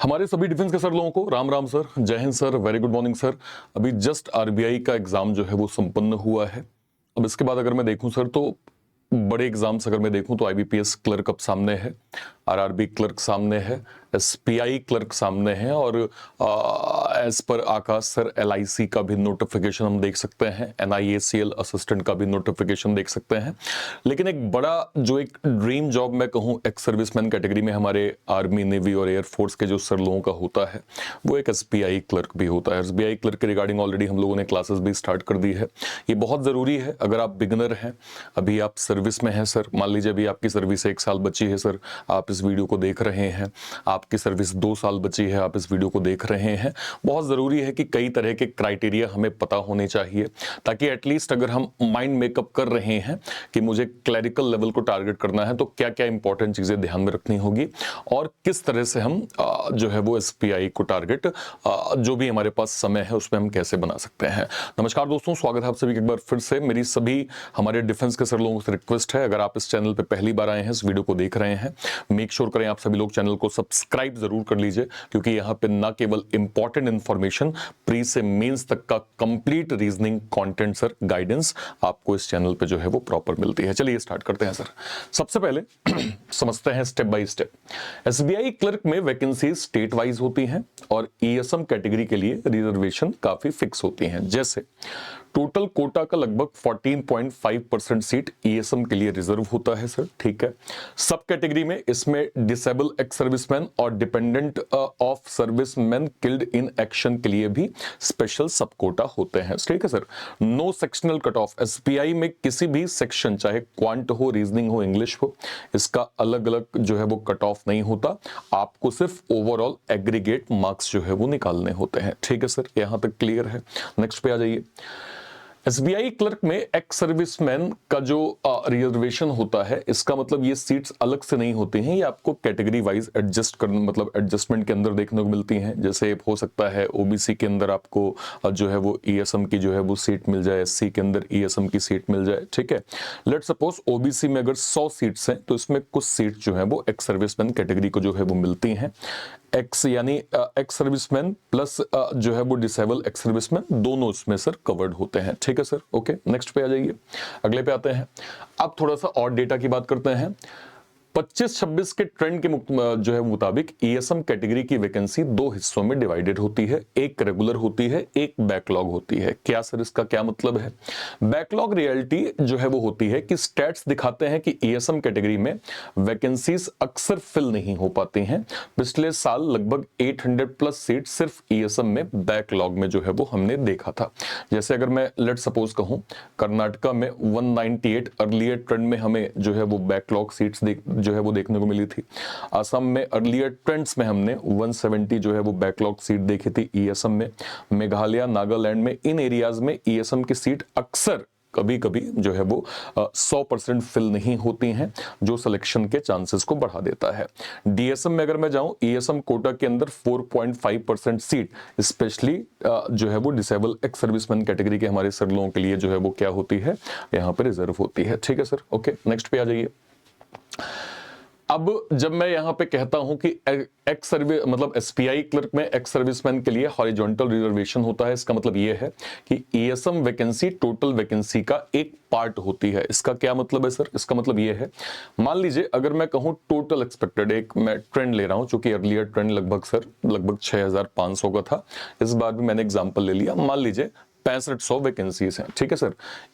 हमारे सभी डिफेंस के सर लोगों को राम राम सर, जय Hind sir, very good morning sir. अभी जस्ट आरबीआई का एग्जाम जो है वो संपन्न हुआ है। अब इसके बाद अगर मैं देखूं सर तो बड़े एग्जाम्स अगर मैं देखूं तो आईबीपीएस क्लर्क अब सामने है, आरआरबी क्लर्क सामने है, एसपीआई क्लर्क सामने है और एज पर आकाश सर एलआईसी का भी नोटिफिकेशन हम देख सकते हैं, एनआईएसीएल असिस्टेंट का भी नोटिफिकेशन देख सकते हैं। लेकिन एक बड़ा जो एक ड्रीम जॉब मैं कहूँ एक्स सर्विसमैन कैटेगरी में हमारे आर्मी, नेवी और एयरफोर्स के जो सर लोगों का होता है वो एक एसबीआई क्लर्क भी होता है। एसबीआई क्लर्क के रिगार्डिंग ऑलरेडी हम लोगों ने क्लासेस भी स्टार्ट कर दी है। ये बहुत ज़रूरी है अगर आप बिगनर हैं, अभी आप सर्विस में हैं सर, मान लीजिए अभी आपकी सर्विस 1 साल बची है सर, आप इस वीडियो को देख रहे हैं, आपकी सर्विस 2 साल बची है, आप इस वीडियो को देख रहे हैं। बहुत ज़रूरी है कि कई तरह के क्राइटेरिया हमें पता होने चाहिए ताकि एटलीस्ट अगर हम माइंड मेकअप कर रहे हैं कि मुझे क्लरिकल लेवल को टारगेट करना है तो क्या क्या इंपॉर्टेंट चीज़ें ध्यान में रखनी होगी और किस तरह से हम जो है वो एसपीआई को टारगेट जो भी हमारे पास समय है उसमें हम कैसे बना सकते हैं। नमस्कार दोस्तों, स्वागत है आप सभी एक बार फिर से। मेरी सभी हमारे डिफेंस के सर लोगों से रिक्वेस्ट है, अगर आप इस चैनल पे पहली बार आए हैं, इस वीडियो को देख रहे हैं, मेक श्योर करें आप सभी लोग चैनल को सब्सक्राइब जरूर कर लीजिए क्योंकि यहाँ पे ना केवल इंपॉर्टेंट इंफॉर्मेशन, प्री से मेंस तक का complete reasoning content sir, guidance आपको इस चैनल पे जो है वो प्रॉपर मिलती है। चलिए स्टार्ट करते हैं सर। सबसे पहले समझते हैं step by step. SBI clerk में वैकेंसी स्टेट वाइज होती हैं और ईएसएम कैटेगरी के लिए रिजर्वेशन काफी फिक्स होती हैं। जैसे टोटल कोटा का लगभग 14.5% सीट ईएसएम के लिए रिजर्व होता है सर, ठीक है। सब कैटेगरी में इसमें डिसेबल एक्स सर्विसमैन और dependent of serviceman killed in action के लिए भी स्पेशल सब कोटा होते हैं, ठीक है sir. No sectional cut off. SBI में किसी भी सेक्शन, चाहे क्वांट हो, रीजनिंग हो, इंग्लिश हो, इसका अलग अलग जो है वो कट ऑफ नहीं होता। आपको सिर्फ ओवरऑल एग्रीगेट मार्क्स जो है वो निकालने होते हैं, ठीक है सर। यहां तक क्लियर है। नेक्स्ट पे आ जाइए। एसबीआई क्लर्क में एक्स सर्विसमैन का जो रिजर्वेशन होता है, इसका मतलब ये सीट्स अलग से नहीं होती हैं, ये आपको कैटेगरी वाइज एडजस्ट करना, मतलब एडजस्टमेंट के अंदर देखने को मिलती हैं। जैसे हो सकता है ओबीसी के अंदर आपको जो है वो ईएसएम की जो है वो सीट मिल जाए, एससी के अंदर ईएसएम की सीट मिल जाए, ठीक है। लेट सपोज ओबीसी में अगर 100 सीट्स हैं तो इसमें कुछ सीट जो है वो एक्स सर्विसमैन कैटेगरी को जो है वो मिलती हैं। एक्स यानी एक्स सर्विसमैन प्लस जो है वो डिसेबल एक्स सर्विसमैन, दोनों इसमें सर कवर्ड होते हैं, ठीक है सर। ओके, नेक्स्ट पे आ जाइए, अगले पे आते हैं। अब थोड़ा सा और डेटा की बात करते हैं। 25-26 के ट्रेंड के जो है मुताबिक ईएसएम कैटेगरी की वैकेंसी 2 हिस्सों में डिवाइडेड होती है, एक रेगुलर होती है, एक बैकलॉग होती है। क्या सर इसका क्या मतलब है? बैकलॉग रियलिटी जो है वो होती है कि स्टैट्स दिखाते हैं कि ईएसएम कैटेगरी में वैकेंसीज अक्सर फिल नहीं हो पाती हैं। पिछले साल लगभग 800 प्लस सीट सिर्फ ईएसएम में बैकलॉग में जो है वो हमने देखा था। जैसे अगर मैं लेट सपोज कहूं, कर्नाटका में 198 अर्लियर ट्रेंड में हमें जो है वो बैकलॉग सीट्स जो है वो देखने को मिली थी। असम में अर्लियर ट्रेंड्स में हमने 170 जो है वो बैकलॉग सीट देखी थी ईएसएम में। मेघालय, नागालैंड में इन एरियाज में ईएसएम की सीट अक्सर कभी कभी जो है वो 100% फिल नहीं होती हैं, जो सिलेक्शन के चांसेस को बढ़ा देता है। डीएसएम में अगर मैं जाऊं, ईएसएम कोटा के अंदर 4.5% सीट स्पेशली जो है वो डिसेबल एक्स सर्विसमैन कैटेगरी के हमारे सर लोगों के लिए जो है वो क्या होती है, यहाँ पे रिजर्व होती है, ठीक है सर। ओके, नेक्स्ट पे आ जाइए। अब जब मैं यहां पे कहता हूं कि एक्स सर्विस मतलब एसपीआई क्लर्क में एक्स सर्विसमैन के लिए हॉरिजॉन्टल रिजर्वेशन होता है, इसका मतलब यह है कि ईएसएम वैकेंसी टोटल वैकेंसी का एक पार्ट होती है। इसका क्या मतलब है सर? इसका मतलब यह है, मान लीजिए अगर मैं कहूं टोटल एक्सपेक्टेड, एक मैं ट्रेंड ले रहा हूं, चूंकि अर्लियर ट्रेंड लगभग 6500 का था, इस बार भी मैंने एग्जाम्पल ले लिया। मान लीजिए 6500 वैकेंसीज हैं, ठीक है सर।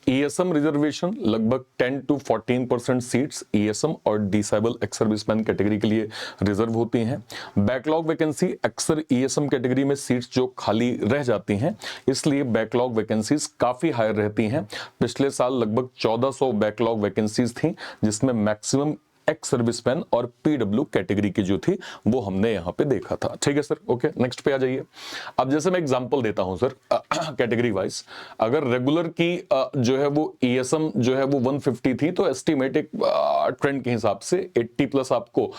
ईएसएम रिजर्वेशन लगभग 10 to 14% सीट्स ईएसएम और डिसेबल एक्स सर्विसमैन कैटेगरी के लिए रिजर्व होती हैं। बैकलॉग वैकेंसी अक्सर ईएसएम कैटेगरी में सीट्स जो खाली रह जाती हैं, इसलिए बैकलॉग वैकेंसीज काफी हायर रहती हैं। पिछले साल लगभग 1400 बैकलॉग वैकेंसीज थी, जिसमें मैक्सिमम एक्स सर्विसमैन और पीडब्ल्यू कैटेगरी की जो थी वो हमने यहां पे देखा था, ठीक है सर। ओके, नेक्स्ट पे आ जाइए। अब जैसे मैं एग्जांपल देता हूं सर कैटेगरी वाइज, अगर रेगुलर की जो है वो ईएसएम जो है वो 150 थी तो एस्टिमेट एक ट्रेंड के हिसाब से 80 प्लस आपको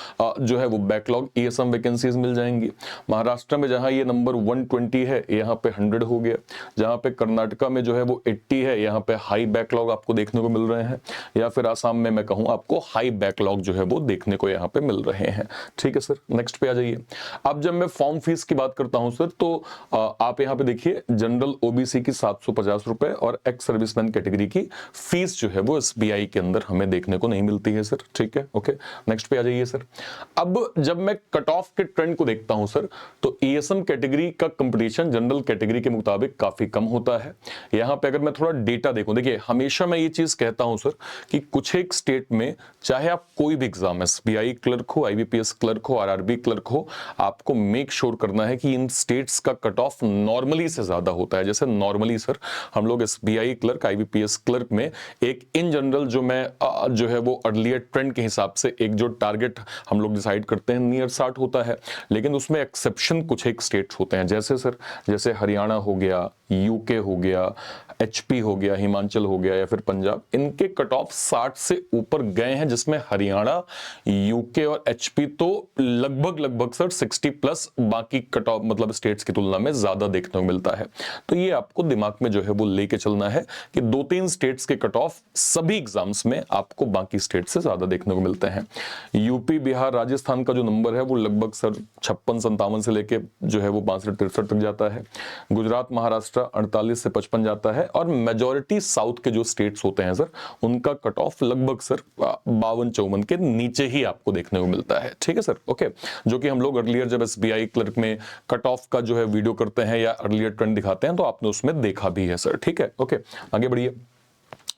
जो है वो बैकलॉग ईएसएम वैकेंसीज मिल जाएंगी। महाराष्ट्र में जहां ये नंबर 120 है, यहाँ पे 100 हो गया। जहां पे कर्नाटका में जो है वो 80 है, यहाँ पे हाई बैकलॉग आपको देखने को मिल रहे हैं। या फिर आसाम में मैं कहूं आपको हाई बैकलॉग जो है वो देखने को यहाँ पे मिल रहे हैं। ठीक है सर, नेक्स्ट पे आ जाइए। अब जब मैं फॉर्म फीस की बात करता हूं सर, तो आप यहाँ पे देखिए जनरल ओबीसी की 750 रुपए और एक्स सर्विसमैन कैटेगरी की फीस जो है वो एसबीआई के अंदर हमें देखने को नहीं मिलती है सर। ठीक है, ओके, नेक्स्ट पे आ जाइए सर। अब जब मैं कट ऑफ के ट्रेंड को देखता हूं सर, तो ईएसएम कैटेगरी का कंपटीशन जनरल कैटेगरी के मुताबिक काफी कम होता है। यहां पे अगर मैं थोड़ा डेटा देखूं, देखिए हमेशा मैं ये चीज कहता हूं सर कि कुछ एक स्टेट में चाहे आप कोई भी एग्जाम, एसबीआई क्लर्क हो, आईबीपीएस क्लर्क हो, आरआरबी क्लर्क हो, आपको मेक श्योर करना है कि इन स्टेट्स का कट ऑफ नॉर्मली से ज्यादा होता है। जैसे नॉर्मली सर हम लोग एसबीआई क्लर्क, आईबीपीएस क्लर्क में एक इन जनरल जो मैं जो है वो अर्लियर ट्रेंड के हिसाब से एक जो टारगेट हम लोग डिसाइड करते हैं नियर 60 होता है, लेकिन उसमें एक्सेप्शन कुछ एक स्टेट्स होते हैं। जैसे सर, जैसे हरियाणा हो गया, यूके हो गया, एचपी हो गया, हिमाचल हो गया या फिर पंजाब, इनके कट ऑफ 60 से ऊपर गए हैं, जिसमें हरियाणा, यूके और एचपी तो लगभग सर 60 प्लस बाकी कट ऑफ मतलब स्टेट्स की तुलना में ज्यादा देखने को मिलता है। तो ये आपको दिमाग में जो है वो लेके चलना है कि 2-3 स्टेट्स के कट ऑफ सभी एग्जाम्स में आपको बाकी स्टेट से ज्यादा देखने को मिलते हैं। यूपी, बिहार, राजस्थान का जो नंबर है वो लगभग सर 56-57 से लेके जो है वो 62-63 तक जाता है। गुजरात, महाराष्ट्र 48 से 55 जाता है, और मेजॉरिटी साउथ के जो स्टेट्स होते हैं सर, उनका कट ऑफ लगभग सर 52-54 के नीचे ही आपको देखने को मिलता है। ठीक है सर, ओके, जो कि हम लोग अर्लियर जब एसबीआई क्लर्क में कट ऑफ का जो है वीडियो करते हैं या अर्लियर ट्रेंड दिखाते हैं तो आपने उसमें देखा भी है सर। ठीक है, ओके, आगे बढ़िए।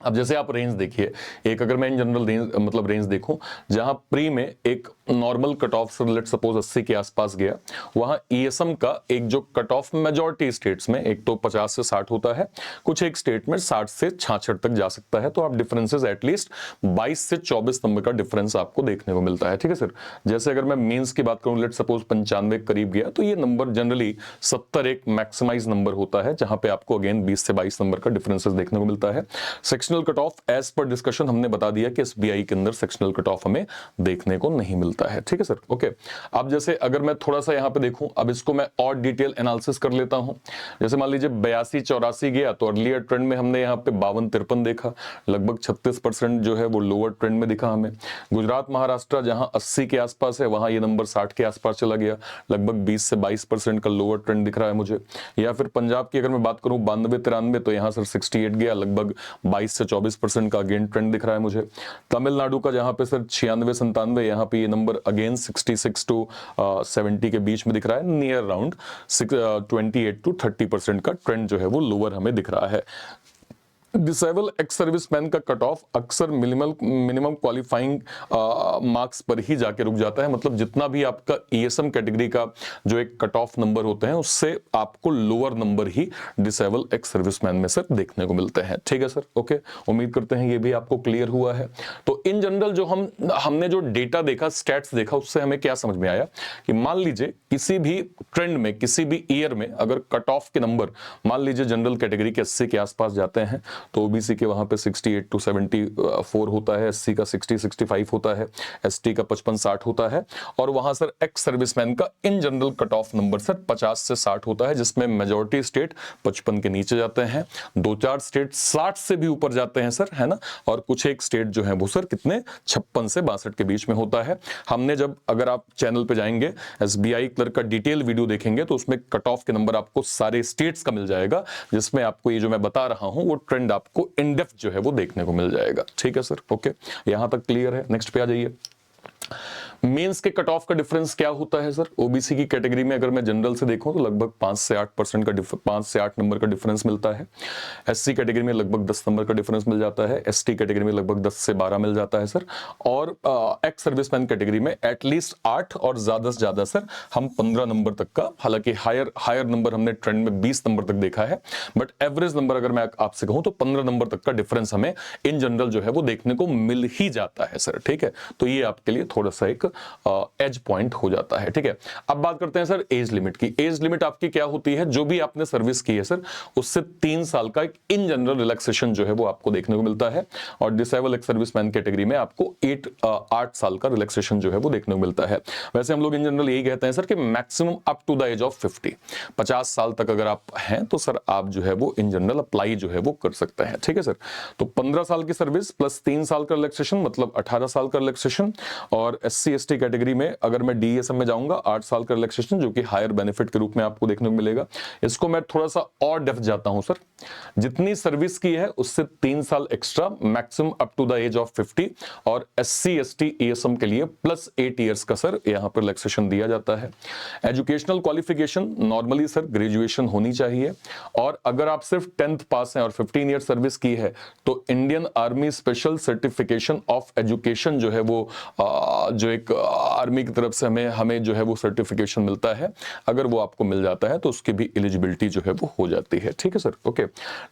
अब जैसे आप रेंज देखिए, एक अगर मैं इन जनरल रेंज मतलब रेंज देखूं, जहां प्री में एक normal cut off sir let suppose 80 के आसपास गया, वहां ईएसएम का एक जो कट ऑफ मेजॉरिटी स्टेट्स में एक तो 50 से 60 होता है, कुछ एक स्टेट में 60 से 66 तक जा सकता है। तो आप डिफरेंसेस एटलीस्ट 22 से 24 नंबर का डिफरेंस आपको देखने को मिलता है। ठीक है सर, जैसे अगर मैं मेंस की बात करूं, लेट सपोज 95 करीब गया, तो ये नंबर जनरली 70 एक मैक्सिमाइज नंबर होता है, जहां पे आपको अगेन 20 से 22 नंबर का डिफरेंसेस देखने को मिलता है। सेक्शनल कट ऑफ एज पर डिस्कशन हमने बता दिया कि एसबीआई के अंदर सेक्शनल कट ऑफ हमें देखने को नहीं मिलता है। ठीक है सर, ओके। अब जैसे अगर मैं थोड़ा सा यहां पे देखूं, अब इसको मैं और डिटेल एनालिसिस कर लेता हूं। जैसे मान लीजिए 82-84 गया, तो अर्लियर ट्रेंड में हमने यहां पे 52-53 देखा, लगभग 36% जो है वो लोअर ट्रेंड में दिखा हमें। गुजरात, महाराष्ट्र जहां 80 के आसपास है, वहां ये नंबर 60 के आसपास चला गया, लगभग 20 से 22% का लोअर ट्रेंड दिख रहा है मुझे। या फिर पंजाब की अगर मैं बात करूं 92-93, तो यहां सर 68 गया, लगभग 22 से 24% का अगेन ट्रेंड दिख रहा है मुझे। तमिलनाडु का जहां पे सर 96-97, यहां पे ये नंबर अगेन 66 टू 70 के बीच में दिख रहा है, नियर अराउंड 28 टू 30% का ट्रेंड जो है वो लोअर हमें दिख रहा है। डिसेबल एक्स सर्विसमैन का कट ऑफ अक्सर मिनिमम क्वालिफाइंग मार्क्स पर ही जाके रुक जाता है, मतलब जितना भी आपका ईएसएम कैटेगरी का जो एक कट ऑफ नंबर होते हैं, उससे आपको लोअर नंबर ही डिसेबल एक्स सर्विसमैन में सर देखने को मिलते हैं। ठीक है सर, ओके, उम्मीद करते हैं ये भी आपको क्लियर हुआ है। तो इन जनरल जो हमने जो डेटा देखा, स्टैट्स देखा, उससे हमें क्या समझ में आया कि मान लीजिए किसी भी ट्रेंड में, किसी भी ईयर में अगर कट ऑफ के नंबर मान लीजिए जनरल कैटेगरी के 80 के आसपास जाते हैं, तो ओबीसी के वहां पे 68 टू 74 होता है, एससी का 60-65 होता है, एसटी का 55-60 होता है, और वहां सर एक्स सर्विसमैन का in general cut off number sir 50 से 60 होता है, जिसमें मेजॉरिटी स्टेट 55 के नीचे जाते हैं, 2-4 स्टेट 60 से भी ऊपर जाते हैं सर, है ना, और कुछ एक स्टेट जो है वो सर कितने 56 से 62 के बीच में होता है। हमने जब, अगर आप चैनल पे जाएंगे एसबीआई क्लर्क का डिटेल वीडियो देखेंगे, तो उसमें कट ऑफ के नंबर आपको सारे स्टेट्स का मिल जाएगा, जिसमें आपको ये जो मैं बता रहा हूं वो ट्रेंड आपको इन डेप्थ जो है वो देखने को मिल जाएगा। ठीक है सर, ओके, यहां तक क्लियर है। नेक्स्ट पे आ जाइए। मेंस के कट ऑफ का डिफरेंस क्या होता है सर? ओबीसी की कैटेगरी में अगर मैं जनरल से देखूं तो लगभग 5 से 8% का 5 से 8 नंबर का डिफरेंस मिलता है। एससी कैटेगरी में लगभग 10 नंबर का डिफरेंस मिल जाता है। एसटी कैटेगरी में लगभग 10 से 12 मिल जाता है सर। और एक्स सर्विसमैन कैटेगरी में एटलीस्ट 8 और ज्यादा से ज्यादा सर हम 15 नंबर तक का, हालांकि हायर नंबर हमने ट्रेंड में 20 नंबर तक देखा है, बट एवरेज नंबर अगर मैं आपसे कहूं तो 15 नंबर तक का डिफरेंस हमें इन जनरल जो है वो देखने को मिल ही जाता है सर। ठीक है, तो ये आपके लिए थोड़ा सा एक एज पॉइंट हो जाता है। ठीक है, अब बात करते हैं सर एज लिमिट की। एज लिमिट आपकी क्या होती है? जो भी आपने सर्विस की है सर, उससे 3 साल का एक इन जनरल रिलैक्सेशन जो है वो आपको देखने को मिलता है, और डिसेबल एक्स सर्विसमैन कैटेगरी में आपको 8 साल का रिलैक्सेशन जो है वो देखने को मिलता है। वैसे हम लोग इन जनरल यही कहते हैं सर कि maximum up to the age of 50 साल तक अगर आप हैं तो सर आप जो है वो इन जनरल अप्लाई जो है वो कर सकते हैं। ठीक है सर, तो 15 साल की सर्विस प्लस 3 साल का रिलैक्सेशन मतलब 18 साल का रिलैक्सेशन, और SC ST कैटेगरी में अगर मैं DSM में जाऊंगा 8 साल का रिलैक्सेशन, जो कि हायर बेनिफिट के रूप में आपको देखने को मिलेगा। इसको मैं थोड़ा सा और डेप्थ जाता हूं सर, जितनी सर्विस की है उससे 3 साल extra, maximum up to the age of 50, और SC ST ESM के लिए प्लस 8 इयर्स का सर यहां पर रिलैक्सेशन दिया जाता है। Educational qualification normally sir graduation होनी चाहिए, और अगर आप सिर्फ 10th पास हैं और 15 ईयर सर्विस की है तो Indian army special certification of education जो है वो जो एक आर्मी की तरफ से हमें जो है वो सर्टिफिकेशन मिलता है, अगर वो आपको मिल जाता है तो उसकी भी एलिजिबिलिटी जो है वो हो जाती है। ठीक है सर, ओके।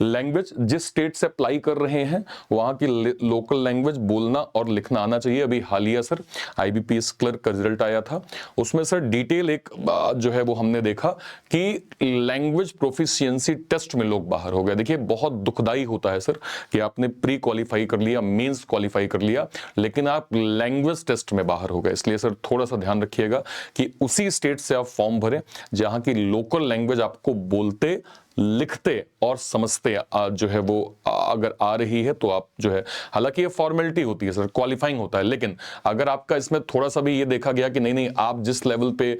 लैंग्वेज जिस स्टेट से अप्लाई कर रहे हैं वहां की लोकल लैंग्वेज बोलना और लिखना आना चाहिए। अभी हालिया सर IBPS क्लर्क का रिजल्ट आया था, उसमें सर डिटेल एक जो है वो हमने देखा कि लैंग्वेज प्रोफिशिएंसी टेस्ट में लोग बाहर हो गए। देखिए बहुत दुखदाई होता है सर कि आपने प्री क्वालिफाई कर लिया, मेंस क्वालिफाई कर लिया, लेकिन आप लैंग्वेज टेस्ट में बाहर हो गए। इसलिए सर थोड़ा सा ध्यान रखिएगा कि उसी स्टेट से आप फॉर्म भरें जहां की लोकल लैंग्वेज आपको बोलते, लिखते और समझते जो है वो अगर आ रही है तो आप जो है, हालांकि ये फॉर्मेलिटी होती है सर, क्वालिफाइंग होता है, लेकिन अगर आपका इसमें थोड़ा सा भी ये देखा गया कि नहीं आप जिस लेवल पे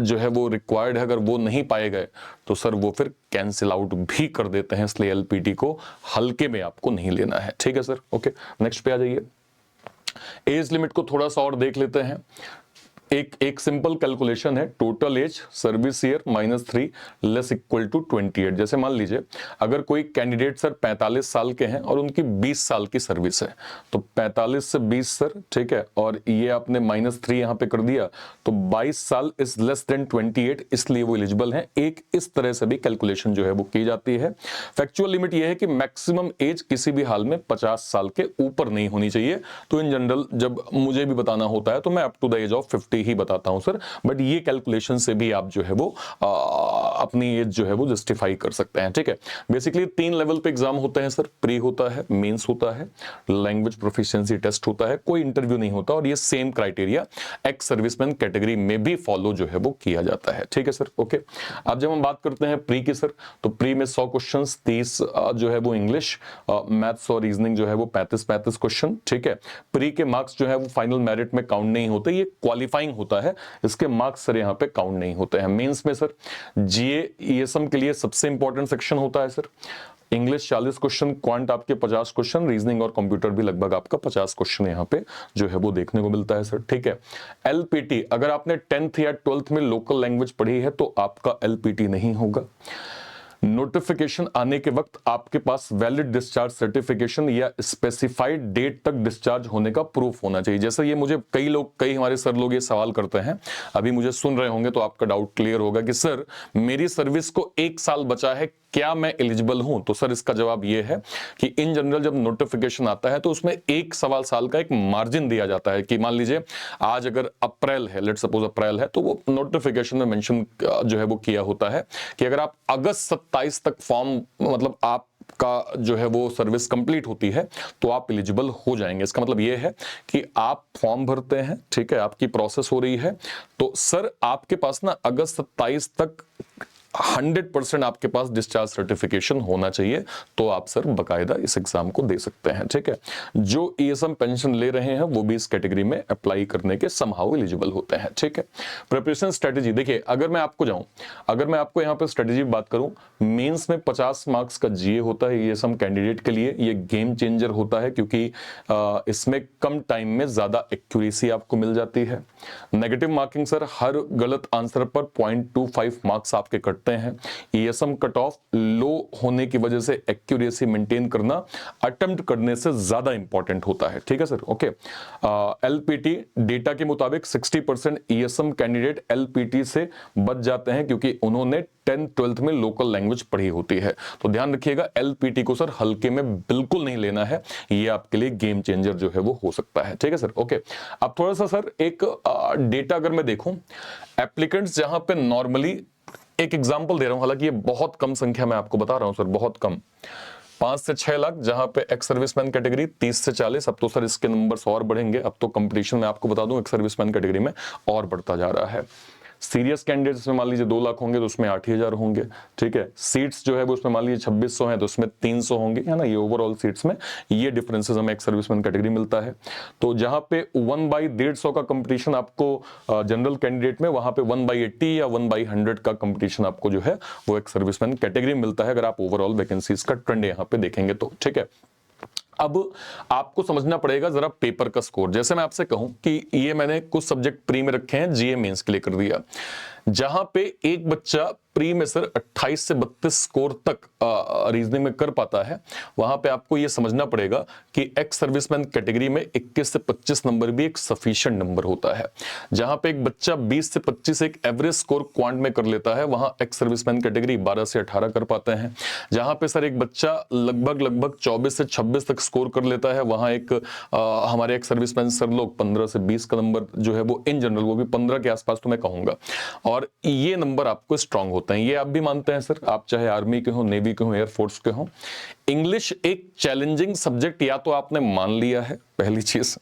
जो है वो रिक्वायर्ड है अगर वो नहीं पाए गए तो सर वो फिर कैंसिल आउट भी कर देते हैं। इसलिए LPT को हल्के में आपको नहीं लेना है। ठीक है सर, ओके। नेक्स्ट पे आ जाइए। एज लिमिट को थोड़ा सा और देख लेते हैं। एक सिंपल कैलकुलेशन है, total age service year -3 less equal to 28। जैसे मान लीजिए अगर कोई कैंडिडेट सर 45 साल के हैं और उनकी 20 साल की सर्विस है, तो 45 से 20 सर, ठीक है, और ये आपने -3 यहां पे कर दिया तो 22 साल इज लेस देन 28, इसलिए वो एलिजिबल है। एक इस तरह से भी कैलकुलेशन जो है वो की जाती है। फैक्चुअल लिमिट ये है कि मैक्सिमम एज किसी भी हाल में 50 साल के ऊपर नहीं होनी चाहिए। तो इन जनरल जब मुझे भी बताना होता है तो मैं up to the age of 50 ही बताता हूं सर, बट ये कैलकुलेशन से भी आप जो है वो अपनी एज जो है वो जस्टिफाई कर सकते हैं। ठीक है, बेसिकली 3 लेवल पे एग्जाम होते हैं सर, प्री होता है, मेंस होता है, लैंग्वेज प्रोफिशिएंसी टेस्ट होता है, कोई इंटरव्यू नहीं होता, और ये same criteria ex serviceman category में भी फॉलो जो है वो किया जाता है। ठीक है सर, ओके। अब जब हम बात करते हैं प्री की सर, तो प्री में 100 क्वेश्चन, 30 जो है वो इंग्लिश, मैथ्स और रीजनिंग जो है वो 35 क्वेश्चन। ठीक है, प्री के मार्क्स जो है वो फाइनल मेरिट में काउंट नहीं होते, ये क्वालिफाइंग होता है, इसके मार्क्स सर यहां पे काउंट नहीं होते हैं। मेंस में सर GA ESM के लिए सबसे इंपॉर्टेंट सेक्शन होता है सर, इंग्लिश 40 क्वेश्चन, क्वांट आपके 50 क्वेश्चन, रीजनिंग और कंप्यूटर भी लगभग आपका 50 क्वेश्चन यहां पे जो है वो देखने को मिलता है सर। ठीक है, LPT अगर आपने 10th या 12th में लोकल लैंग्वेज पढ़ी है तो आपका LPT नहीं होगा। नोटिफिकेशन आने के वक्त आपके पास वैलिड डिस्चार्ज सर्टिफिकेशन या स्पेसिफाइड डेट तक डिस्चार्ज होने का प्रूफ होना चाहिए। जैसे ये मुझे कई हमारे सर लोग ये सवाल करते हैं, अभी मुझे सुन रहे होंगे तो आपका डाउट क्लियर होगा कि सर मेरी सर्विस को 1 साल बचा है, क्या मैं एलिजिबल हूं? तो सर इसका जवाब यह है कि इन जनरल जब नोटिफिकेशन आता है तो उसमें 1 सवा साल का एक मार्जिन दिया जाता है कि मान लीजिए आज अगर अप्रैल है, लेट्स सपोज अप्रैल है, तो वो नोटिफिकेशन में मेंशन जो है वो किया होता है कि अगर आप अगस्त 27 तक फॉर्म मतलब आप का जो है वो सर्विस कंप्लीट होती है तो आप एलिजिबल हो जाएंगे। इसका मतलब ये है कि आप फॉर्म भरते हैं, ठीक है, आपकी प्रोसेस हो रही है, तो सर आपके पास ना अगस्त 27 तक 100% आपके पास डिस्चार्ज सर्टिफिकेशन होना चाहिए, तो आप सर बकायदा इस एग्जाम को दे सकते हैं। ठीक है, जो ESM पेंशन ले रहे हैं वो भी इस कैटेगरी में अप्लाई करने के समहाउ एलिजिबल होते हैं। ठीक है, प्रिपरेशन स्ट्रेटेजी देखिए, अगर मैं आपको यहाँ पे स्ट्रेटेजी बात करूं, मेंस में 50 मार्क्स का GA होता है ESM कैंडिडेट के लिए, ये गेम चेंजर होता है क्योंकि इसमें कम टाइम में ज्यादा एक्यूरेसी आपको मिल जाती है। नेगेटिव मार्किंग सर, हर गलत आंसर पर 0.25 मार्क्स आपके कटते सकते हैं। ईएसएम कट ऑफ लो होने की वजह से एक्यूरेसी मेंटेन करना अटेम्प्ट करने से ज्यादा इंपॉर्टेंट होता है, ठीक है सर, ओके। एलपीटी डेटा के मुताबिक 60% ईएसएम कैंडिडेट एलपीटी से बच जाते हैं क्योंकि उन्होंने 10th-12th में लोकल लैंग्वेज पढ़ी होती है। तो ध्यान रखिएगा, एलपीटी को सर हल्के में बिल्कुल नहीं लेना है, ये आपके लिए गेम चेंजर जो है वो हो सकता है, ठीक है सर, ओके। अब थोड़ा सा सर एक डेटा अगर मैं देखूं, एप्लीकेंट्स जहां पे नॉर्मली, एक एग्जांपल दे रहा हूं, हालांकि ये बहुत कम संख्या में आपको बता रहा हूं सर, बहुत कम, 5 से 6 लाख, जहां पे एक्स सर्विसमैन कैटेगरी 30 से 40, अब तो सर इसके नंबर्स और बढ़ेंगे, अब तो कंपटीशन में आपको बता दूं एक्स सर्विसमैन कैटेगरी में और बढ़ता जा रहा है। सीरियस कैंडिडेट्स में मान लीजिए 2 लाख होंगे तो उसमें 8,000 होंगे, ठीक है। सीट्स जो है वो उसमें मान लीजिए 2600 हैं तो उसमें 300 होंगे, है ना। ये ओवरऑल सीट्स में ये डिफरेंसेस हमें एक सर्विसमैन कैटेगरी मिलता है। तो जहां पे 1/150 का कंपटीशन आपको जनरल कैंडिडेट में, वहां पे 1/80 या 1/100 का कंपटीशन आपको जो है वो एक सर्विसमैन कैटेगरी में मिलता है, अगर आप ओवरऑल वैकेंसीज का ट्रेंड यहाँ पे देखेंगे तो, ठीक है। अब आपको समझना पड़ेगा जरा पेपर का स्कोर। जैसे मैं आपसे कहूं कि ये मैंने कुछ सब्जेक्ट प्री में रखे हैं, जीए मेंस के लिए कर दिया, जहां पे एक बच्चा प्री में सर 28 से 32 स्कोर तक रीजनिंग में कर पाता है, वहां पे आपको ये समझना पड़ेगा कि एक्स सर्विसमैन कैटेगरी में 21 से 25 नंबर भी एक सफिशिएंट नंबर होता है। जहां पे एक बच्चा 20 से 25 एक एवरेज स्कोर क्वांट में कर लेता है, वहां एक्स सर्विसमैन कैटेगरी 12 से 18 कर पाते हैं। जहां पे सर एक बच्चा लगभग 24 से 26 तक स्कोर कर लेता है, वहां एक हमारे एक्स सर्विसमैन सर लोग 15 से 20 का नंबर जो है वो इन जनरल, वो भी 15 के आसपास तो मैं कहूंगा, और ये नंबर आपको स्ट्रांग होते हैं। ये आप भी मानते हैं सर, आप चाहे आर्मी के हो, नेवी के हो, एयरफोर्स के हो। इंग्लिश एक चैलेंजिंग सब्जेक्ट या तो आपने मान लिया है पहली चीज,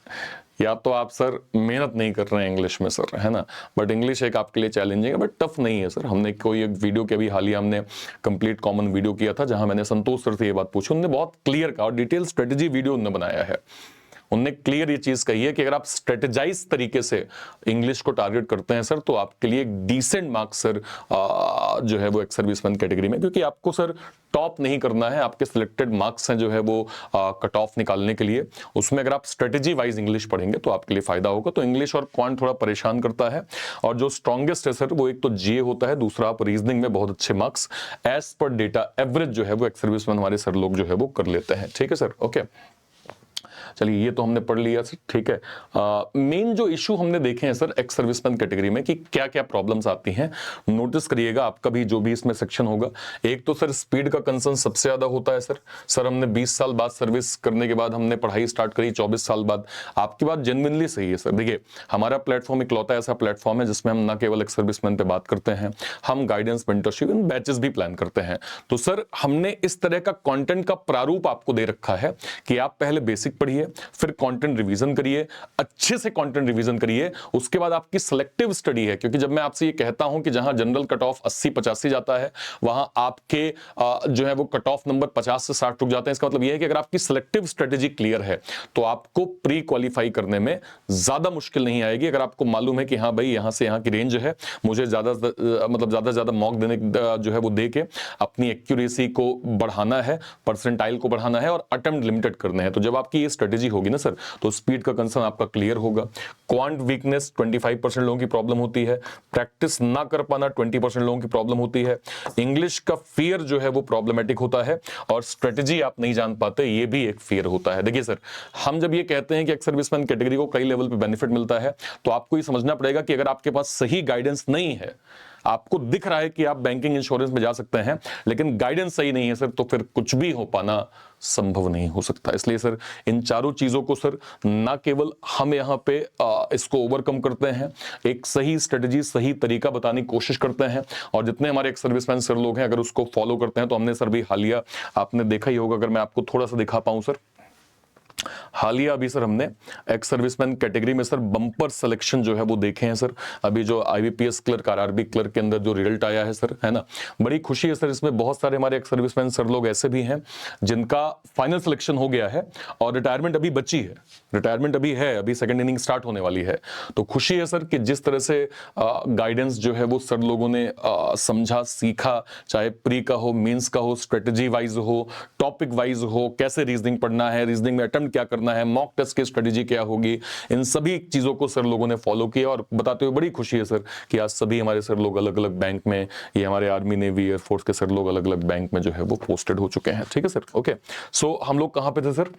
या तो आप सर मेहनत नहीं कर रहे हैं इंग्लिश में सर, है ना। बट इंग्लिश एक आपके लिए चैलेंजिंग है, बट टफ नहीं है सर। हमने कोई एक वीडियो के अभी हालिया हमने कंप्लीट कॉमन वीडियो किया था, जहां मैंने संतोष सर से ये बात पूछी, उन्होंने बहुत क्लियर कहा और डिटेल स्ट्रेटेजी वीडियो उन्होंने बनाया है। उन्होंने क्लियर ये चीज कही है कि अगर आप स्ट्रेटेजाइज तरीके से इंग्लिश को टारगेट करते हैं सर, तो आपके लिए एक डिसेंट मार्क्स सर जो है वो एक सर्विसमैन कैटेगरी में, क्योंकि आपको सर टॉप नहीं करना है, आपके सिलेक्टेड मार्क्स हैं जो है वो कट ऑफ निकालने के लिए, उसमें अगर आप स्ट्रेटेजी वाइज इंग्लिश पढ़ेंगे तो आपके लिए फायदा होगा। तो इंग्लिश और क्वांट थोड़ा परेशान करता है, और जो स्ट्रॉन्गेस्ट है सर वो एक तो जीए होता है, दूसरा आप रीजनिंग में बहुत अच्छे marks as per data average जो है वो एक सर्विसमैन हमारे सर लोग जो है वो कर लेते हैं, ठीक है सर, ओके। चलिए ये तो हमने पढ़ लिया सर, ठीक है। मेन जो इशू हमने देखे हैं सर एक्स सर्विसमैन कैटेगरी में कि क्या क्या प्रॉब्लम्स आती हैं, नोटिस करिएगा आपका भी जो भी इसमें सेक्शन होगा। एक तो सर स्पीड का कंसर्न सबसे ज्यादा होता है सर हमने 20 साल बाद सर्विस करने के बाद हमने पढ़ाई स्टार्ट करी 24 साल बाद। आपकी बात जेन्युइनली सही है सर। देखिए हमारा प्लेटफॉर्म इकलौता ऐसा प्लेटफॉर्म है जिसमें हम ना केवल एक्स सर्विसमैन पे बात करते हैं, हम गाइडेंस, मेंटरशिप एंड बैचेस भी प्लान करते हैं। तो सर हमने इस तरह का कंटेंट का प्रारूप आपको दे रखा है कि आप पहले बेसिक पढ़िए, फिर कंटेंट रिवीजन करिए, अच्छे से कंटेंट रिवीजन करिए, उसके बाद आपकी सिलेक्टिव स्टडी है। क्योंकि जब मैं आपसे ये कहता हूं कि जहां जनरल कट ऑफ 80-85 जाता है, वहां आपके जो है वो कट ऑफ नंबर 50 से 60 रुक जाते हैं, इसका मतलब यह है कि अगर आपकी सिलेक्टिव स्ट्रेटेजी क्लियर है तो आपको प्री क्वालिफाई करने में ज्यादा मुश्किल नहीं आएगी। अगर आपको मालूम है कि हाँ भाई यहां से यहां की रेंज है, मुझे ज्यादा से ज्यादा मॉक देने जो है वो दे के अपनी एक्यूरेसी को बढ़ाना है, परसेंटाइल को बढ़ाना है और अटेम्प्ट लिमिटेड करने हैं, तो जब आपकी ये स्ट्रेटेजी होगी ना सर, तो स्पीड का कंसर्न आपका क्लियर होगा। क्वांट वीकनेस 25% लोगों की प्रॉब्लम होती है, प्रैक्टिस ना कर पाना 20% लोगों की प्रॉब्लम होती है, इंग्लिश का फियर जो है वो प्रॉब्लमेटिक होता है, और स्ट्रेटेजी आप नहीं जान पाते, ये भी एक फियर होता है। देखिए सर, हम जब ये कहते हैं कि एक्स सर्विसमैन कैटेगरी को कई लेवल पे बेनिफिट मिलता है, तो आपको ये समझना पड़ेगा कि अगर आपके पास सही गाइडेंस नहीं है, आपको दिख रहा है कि आप बैंकिंग इंश्योरेंस में जा सकते हैं लेकिन गाइडेंस सही नहीं है सर, तो फिर कुछ भी हो पाना संभव नहीं हो सकता। इसलिए सर इन चारों चीजों को सर ना केवल हम यहाँ पे इसको ओवरकम करते हैं, एक सही स्ट्रेटेजी, सही तरीका बताने की कोशिश करते हैं, और जितने हमारे एक्स सर्विसमैन सर लोग हैं अगर उसको फॉलो करते हैं, तो हमने सर भी हालिया आपने देखा ही होगा, अगर मैं आपको थोड़ा सा दिखा पाऊं सर, हालिया अभी सर हमने एक्स सर्विसमैन कैटेगरी में सर बम्पर सिलेक्शन जो है वो देखे हैं सर। अभी जो आईबीपीएस क्लर्क, आरआरबी क्लर्क के अंदर जो रिजल्ट आया है सर, है ना, बड़ी खुशी है सर। इसमें बहुत सारे हमारे एक्स सर्विसमैन सर लोग ऐसे भी हैं जिनका फाइनल सिलेक्शन हो गया है और रिटायरमेंट अभी बची है, रिटायरमेंट अभी है, अभी सेकंड इनिंग स्टार्ट होने वाली है। तो खुशी है सर कि जिस तरह से गाइडेंस जो है वो सर लोगों ने समझा, सीखा, चाहे प्री का हो, मेंस का हो, स्ट्रेटेजी वाइज हो, टॉपिक वाइज हो, कैसे रीजनिंग पढ़ना है, रीजनिंग में अटेम्प्ट क्या करना है, मॉक टेस्ट की स्ट्रेटेजी क्या होगी, इन सभी चीजों को सर लोगों ने फॉलो किया और बताते हुए बड़ी खुशी है सर कि आज सभी हमारे सर लोग अलग अलग बैंक में, ये हमारे आर्मी नेवी एयरफोर्स के सर लोग अलग अलग बैंक में जो है वो पोस्टेड हो चुके हैं। ठीक है सर, ओके। सो हम लोग कहां पे थे सर?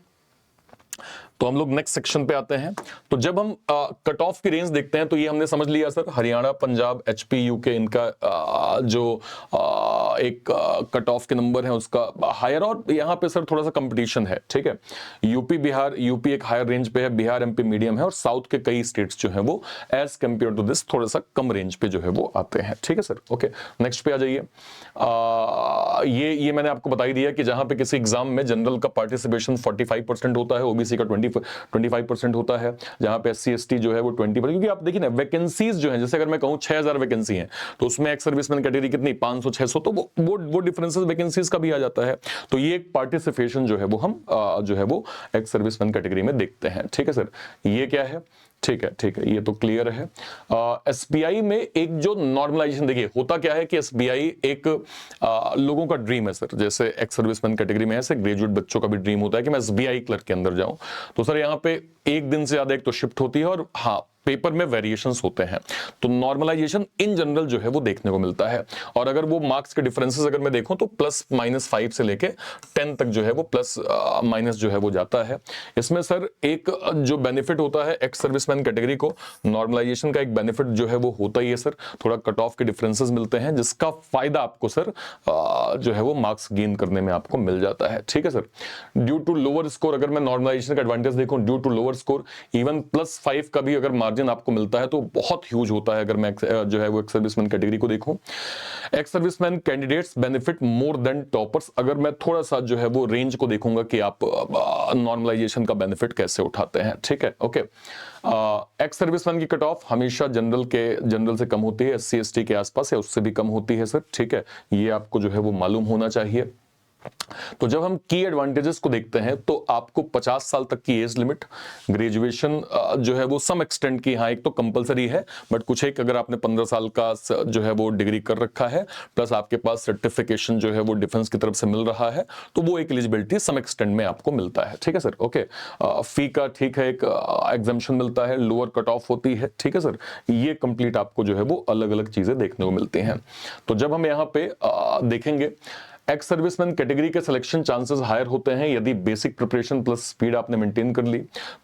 तो हम लोग नेक्स्ट सेक्शन पे आते हैं। तो जब हम कट ऑफ की रेंज देखते हैं तो ये हमने समझ लिया sir, Haryana, Punjab, HP, UK, इनका जो एक कट ऑफ के नंबर है उसका हायर, और यहाँ पे सर थोड़ा सा कंपटीशन है। ठीक है, यूपी बिहार, यूपी एक हायर रेंज पे है, बिहार एमपी मीडियम है, और साउथ के कई स्टेट्स जो है वो एज कंपेयर टू दिस थोड़ा सा कम रेंज पे जो है वो आते हैं। ठीक है सर, ओके। नेक्स्ट पे आ जाइए। ये मैंने आपको बता ही दिया कि जहां पे किसी एग्जाम में जनरल का पार्टिसिपेशन 45% होता है, ओबीसी का 25% होता है, जहां पे एससी एसटी जो है वो 20%, क्योंकि आप देखिए ना वैकेंसीज जो है, जैसे अगर मैं कहूं 6000 वैकेंसी है तो उसमें एक्स सर्विसमैन कैटेगरी कितनी 500 600, तो वो डिफरेंसेस वैकेंसीज का भी आ जाता है। तो ये एक पार्टिसिपेशन जो है वो हम जो है वो एक्स सर्विसमैन कैटेगरी में देखते हैं। ठीक है सर, ये क्या है? ठीक है, ये तो क्लियर है। एसबीआई में एक जो नॉर्मलाइजेशन, देखिए होता क्या है कि एसबीआई एक लोगों का ड्रीम है सर, जैसे एक्स सर्विसमैन कैटेगरी में ऐसे ग्रेजुएट बच्चों का भी ड्रीम होता है कि मैं एसबीआई क्लर्क के अंदर जाऊं। तो सर यहाँ पे एक दिन से ज्यादा एक तो शिफ्ट होती है, और हाँ पेपर में वेरिएशंस होते हैं, तो नॉर्मलाइजेशन इन जनरल जो है वो देखने को मिलता है। और अगर वो मार्क्स के डिफरेंसेस अगर मैं देखूं तो +-5 से लेके 10 तक जो है वो प्लस माइनस जो है वो जाता है। इसमें सर एक जो बेनिफिट होता है एक्स सर्विसमैन कैटेगरी को, नॉर्मलाइजेशन का एक बेनिफिट जो है वो होता ही है सर, थोड़ा कट ऑफ के डिफरेंसेस मिलते हैं, जिसका फायदा आपको सर जो है वो मार्क्स गेन करने में आपको मिल जाता है। ठीक है sir, due to lower score, अगर मैं नॉर्मलाइजेशन का एडवांटेज देखूं, due to lower score even +5 का भी अगर मार्जिन आपको मिलता है तो बहुत ह्यूज होता है। अगर मैं जो है वो एक्स सर्विसमैन कैटेगरी को देखूं, ex serviceman candidates benefit more than toppers. अगर मैं थोड़ा सा जो है वो रेंज को देखूंगा कि आप नॉर्मलाइजेशन का बेनिफिट कैसे उठाते हैं। ठीक है, ओके। एक्स सर्विसमैन की कट ऑफ हमेशा जनरल से कम होती है, एससी एसटी के आसपास या उससे भी कम होती है सर। ठीक है, ये आपको जो है वो मालूम होना चाहिए। तो जब हम की एडवांटेजेस को देखते हैं तो आपको 50 साल तक की एज लिमिट, ग्रेजुएशन जो है वो सम एक्सटेंट की, हाँ एक तो कंपलसरी है, बट कुछ एक अगर आपने 15 साल का जो है वो डिग्री कर रखा है, प्लस आपके पास सर्टिफिकेशन जो है वो डिफेंस की तरफ से मिल रहा है, तो वो एक एलिजिबिलिटी सम एक्सटेंट में आपको मिलता है। ठीक है सर, ओके। फी का ठीक है एक एग्जम्पशन मिलता है, लोअर कट ऑफ होती है। ठीक है सर, ये कंप्लीट आपको जो है वो अलग अलग चीजें देखने को मिलती हैं। तो जब हम यहाँ पे देखेंगे एक्स सर्विसमैन कैटेगरी के सिलेक्शन चांसेस हायर होते हैं यदि बेसिक प्रिपरेशन प्लस स्पीड आपने मेंटेन कर ली,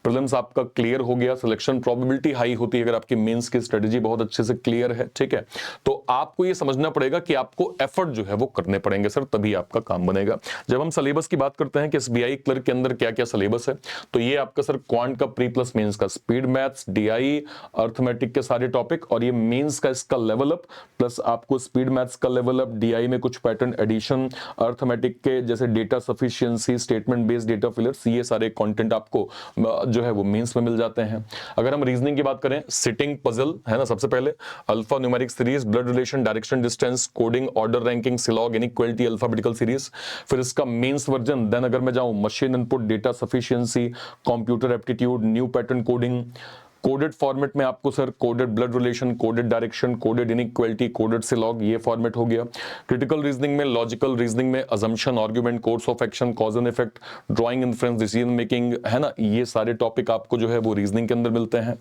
प्रीलिम्स आपका क्लियर हो गया, सिलेक्शन प्रोबेबिलिटी हाई होती है अगर आपकी मेंस की स्ट्रेटजी बहुत अच्छे से क्लियर है। ठीक है, तो आपको ये समझना पड़ेगा कि आपको एफर्ट जो है वो करने पड़ेंगे सर, तभी आपका काम बनेगा। जब हम सिलेबस की बात करते हैं कि एसबीआई क्लर्क के अंदर क्या क्या सिलेबस है, तो ये आपका सर क्वांट का प्री प्लस मेंस का, स्पीड मैथ्स, डीआई, अर्थमेटिक के सारे टॉपिक, और ये मेंस का इसका लेवल अप, प्लस आपको स्पीड मैथ्स का लेवल अप, डीआई में कुछ पैटर्न एडिशन, अर्थमेटिक के जैसे data sufficiency, statement based data fillers, ये सारे कंटेंट आपको जो है वो मेंस में मिल जाते हैं। अगर हम रीजनिंग की बात करें, सिटिंग पजल है ना सबसे पहले, alpha numeric series, blood relation, direction distance, coding, order ranking, syllog, inequality, alphabetical series, फिर इसका मेंस वर्जन। देन अगर मैं जाऊं machine input, data sufficiency, computer aptitude, new pattern coding, coded format में आपको sir coded blood relation, coded direction, coded inequality, coded syllog, ये format हो गया। क्रिटिकल रीजनिंग में, लॉजिकल रीजनिंग में assumption, argument, course of action, cause and effect, drawing, inference, decision making, है ना, ये सारे टॉपिक आपको जो है वो रीजनिंग के अंदर मिलते हैं।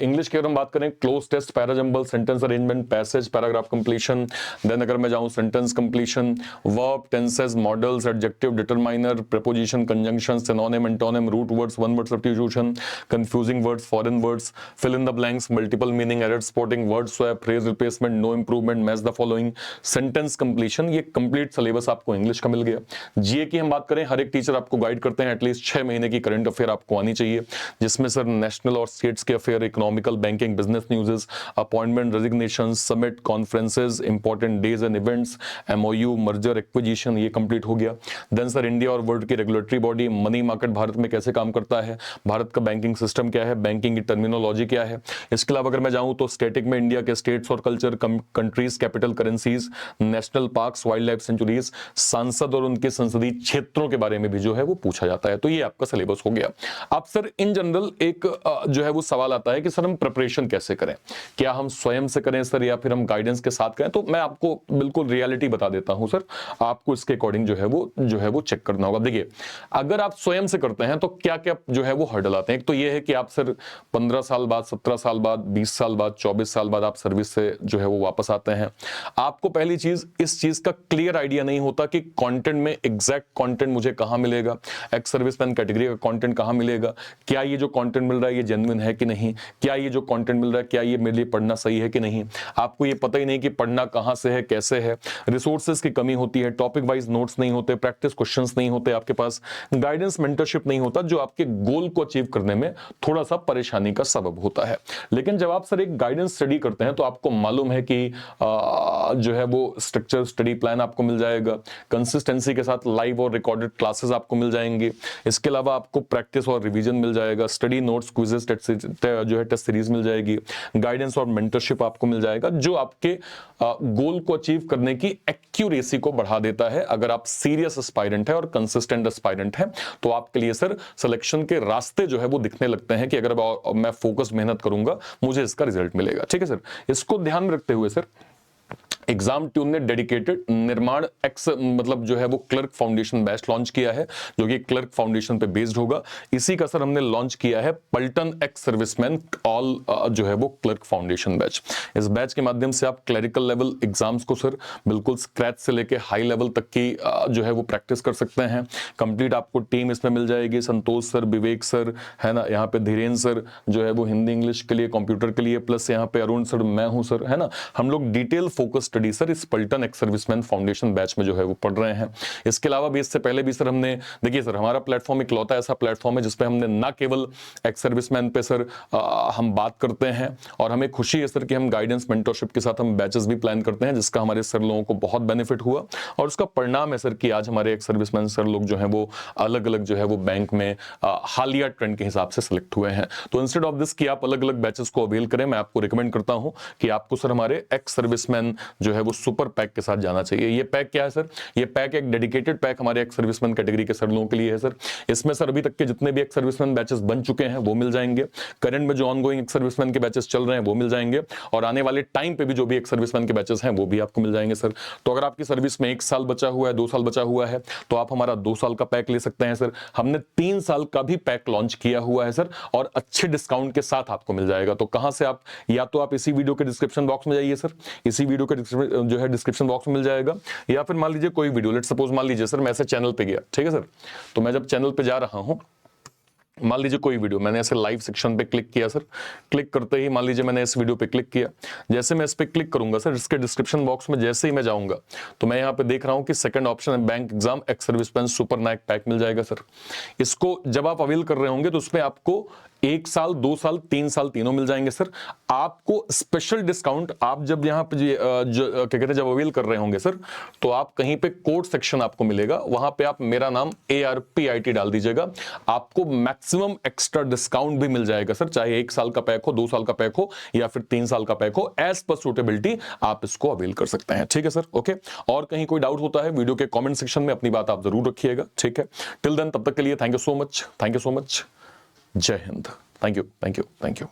इंग्लिश की अगर हम बात करें, cloze test, parajumble, sentence arrangement, passage, paragraph completion. Then अगर मैं जाऊं sentence completion, verb, tenses, modals, adjective, determiner, preposition, conjunction, synonym, antonym, root words, one word substitution, confusing words, foreign words, fill in the blanks, multiple meaning, error spotting, word swap, phrase replacement, no improvement, match the following, sentence completion, ये complete syllabus आपको English का मिल गया। जीए की हम बात करें, हर एक टीचर आपको गाइड करते हैं एटलीस्ट 6 महीने की करंट अफेयर आपको आनी चाहिए, जिसमें सर नेशनल और स्टेट्स के affair, economical, banking, business news, appointment, resignation, summit, conferences, important days and events, MOU, merger, acquisition, ये कंप्लीट हो गया। देन सर इंडिया और वर्ल्ड की regulatory body, money market Bharat में कैसे काम करता है, भारत का बैंकिंग सिस्टम क्या है, बैंकिंग की टर्मिनोलॉजी क्या है। इसके अलावा अगर मैं जाऊं तो स्टैटिक में इंडिया के स्टेट्स और culture, countries, capital currencies, national parks, wild life sanctuaries, सांसद और उनके संसदीय क्षेत्रों के बारे में भी जो है वो पूछा जाता है। तो ये आपका सिलेबस हो गया। अब सर इन जनरल एक जो है वो सवाल आता है कि सर हम प्रिपरेशन कैसे करें, क्या हम स्वयं से करें सर या फिर हम गाइडेंस के साथ करें। तो मैं आपको बिल्कुल रियलिटी बता देता हूं सर, आपको इसके अकॉर्डिंग जो है वो चेक करना होगा। देखिए अगर आप स्वयं से करते हैं तो क्या क्या जो है वो हर्डल आते हैं। एक तो ये है कि आप सर 15 साल बाद, 17 साल बाद, 20 साल बाद, 24 साल बाद आप सर्विस से जो है वो वापस आते हैं। आपको पहली चीज इस चीज का क्लियर आइडिया नहीं होता कि कंटेंट में एग्जैक्ट कंटेंट मुझे कहां मिलेगा, एक्स सर्विसमैन कैटेगरी का कंटेंट कहां मिलेगा, क्या ये जो कंटेंट मिल रहा है ये जेन्युइन है कि नहीं, क्या ये जो कंटेंट मिल रहा है क्या ये मेरे लिए पढ़ना सही है कि नहीं। आपको ये पता ही नहीं कि पढ़ना कहां से है, कैसे है, रिसोर्सेज की कमी होती है, टॉपिक वाइज नोट्स नहीं होते, प्रैक्टिस क्वेश्चंस नहीं होते आपके पास, गाइडेंस मेंटरशिप नहीं होता, जो आपके गोल को अचीव करने में थोड़ा सा परेशानी का सबब होता है। लेकिन जब आप सर एक गाइडेंस स्टडी करते हैं तो आपको मालूम है कि जो है वो स्ट्रक्चर स्टडी प्लान आपको मिल जाएगा, कंसिस्टेंसी के साथ लाइव और रिकॉर्डेड क्लासेस आपको मिल जाएंगे। इसके अलावा आपको प्रैक्टिस और रिवीजन मिल जाएगा, स्टडी नोट्स, क्विजेस, जो है टेस्ट सीरीज मिल जाएगी, गाइडेंस और मेंटरशिप आपको मिल जाएगा, जो आपके गोल को अचीव करने की एक्यूरेसी को बढ़ा देता है। अगर आप सीरियस एस्पायरेंट है और कंसिस्टेंट एस्पायरेंट है तो आपके लिए सर सिलेक्शन के रास्ते जो है वो दिखने लगते हैं कि अगर मैं फोकस मेहनत करूंगा मुझे इसका रिजल्ट मिलेगा। ठीक है सर, इसको ध्यान में रखते हुए सर एग्जाम ट्यून ने डेडिकेटेड निर्माण एक्स मतलब जो है वो क्लर्क फाउंडेशन बैच लॉन्च किया है, जो कि क्लर्क फाउंडेशन पे बेस्ड होगा। इसी का सर हमने लॉन्च किया है पलटन एक्स सर्विसमैन ऑल जो है वो क्लर्क फाउंडेशन बैच। इस बैच के माध्यम से आप क्लरिकल लेवल एग्जाम्स को सर बिल्कुल स्क्रैच से लेके हाई लेवल तक की जो है वो प्रैक्टिस कर सकते हैं। कंप्लीट आपको टीम इसमें मिल जाएगी, संतोष सर, विवेक सर है ना, यहाँ पे धीरेन्द्र सर जो है वो हिंदी इंग्लिश के लिए, कंप्यूटर के लिए, प्लस यहाँ पे अरुण सर, मैं हूं सर है ना। हम लोग डिटेल फोकस स्टडी सर इस पलटन एक्स सर्विसमैन फाउंडेशन बैच में जो है वो पढ़ रहे हैं। इसके अलावा भी इससे पहले भी सर हमने, देखिए सर हमारा प्लेटफॉर्म इकलौता ऐसा प्लेटफॉर्म है जिसपे हमने ना केवल एक्स सर्विसमैन पे सर हम बात करते हैं और हमें खुशी है सर कि हम गाइडेंस मेंटरशिप के साथ हम बैचेस भी प्लान करते हैं, जिसका हमारे सर लोगों को बहुत बेनिफिट हुआ और उसका परिणाम है सर कि आज हमारे एक्स सर्विसमैन सर लोग जो है वो अलग अलग जो है वो बैंक में हालिया ट्रेंड के हिसाब से सिलेक्ट हुए हैं। तो इंस्टेड ऑफ दिस कि आप अलग अलग बैचेस को अवेल करें, मैं आपको रिकमेंड करता हूं कि आपको सर हमारे एक्स सर्विसमैन जो है वो सुपर पैक के साथ जाना चाहिए। ये पैक क्या है सर, ये पैक एक डेडिकेटेड पैक हमारे एक्स सर्विसमैन कैटेगरी के सर लोगों के लिए है सर। इसमें सर अभी तक के जितने भी एक्स सर्विसमैन बैचेस बन चुके हैं वो मिल जाएंगे, करंट में जो ऑनगोइंग एक्स सर्विसमैन के बैचेस चल रहे हैं वो मिल जाएंगे और आने वाले टाइम पे भी जो भी एक्स सर्विसमैन के बैचेस हैं वो भी आपको मिल जाएंगे सर। तो अगर आपकी सर्विस में 1 साल बचा हुआ है, 2 साल बचा हुआ है तो आप हमारा 2 साल का पैक ले सकते हैं सर। हमने 3 साल का भी पैक लॉन्च किया हुआ है सर और अच्छे डिस्काउंट के साथ आपको मिल जाएगा। तो कहां से आप, या तो आप इसी वीडियो के डिस्क्रिप्शन बॉक्स में जाइए सर, इसी वीडियो के जो है डिस्क्रिप्शन बॉक्स में मिल जाएगा, या फिर मान लीजिए कोई वीडियो, लेट सपोज मान लीजिए सर मैं ऐसे चैनल पे गया, ठीक है सर, तो मैं जब चैनल पे जा रहा हूं, मान लीजिए कोई वीडियो मैंने ऐसे लाइव सेक्शन पे क्लिक किया सर, क्लिक करते ही मान लीजिए मैंने इस वीडियो पे क्लिक किया, जैसे मैं इस पे क्लिक करूंगा सर इसके डिस्क्रिप्शन बॉक्स में जैसे ही मैं जाऊंगा तो मैं यहाँ पे देख रहा हूं कि सेकंड ऑप्शन है bank exam ex serviceman super Naik pack मिल जाएगा सर। इसको जब आप अवेल कर रहे होंगे तो उसमें आपको 1 साल, 2 साल, 3 साल तीनों मिल जाएंगे सर। आपको स्पेशल डिस्काउंट आप जब यहाँ पे क्या कहते हैं जब अवेल कर रहे होंगे सर तो आप कहीं पे कोड सेक्शन आपको मिलेगा, वहां पे आप मेरा नाम ARPIT डाल दीजिएगा, आपको मैक्सिमम एक्स्ट्रा डिस्काउंट भी मिल जाएगा सर, चाहे 1 साल का पैक हो, 2 साल का पैक हो या फिर 3 साल का पैक हो, एज पर सूटेबिलिटी आप इसको अवेल कर सकते हैं। ठीक है सर, ओके। और कहीं कोई डाउट होता है वीडियो के कॉमेंट सेक्शन में अपनी बात आप जरूर रखिएगा, ठीक है। टिल देन, तब तक के लिए thank you so much, thank you so much, जय Hind, thank you, thank you, thank you.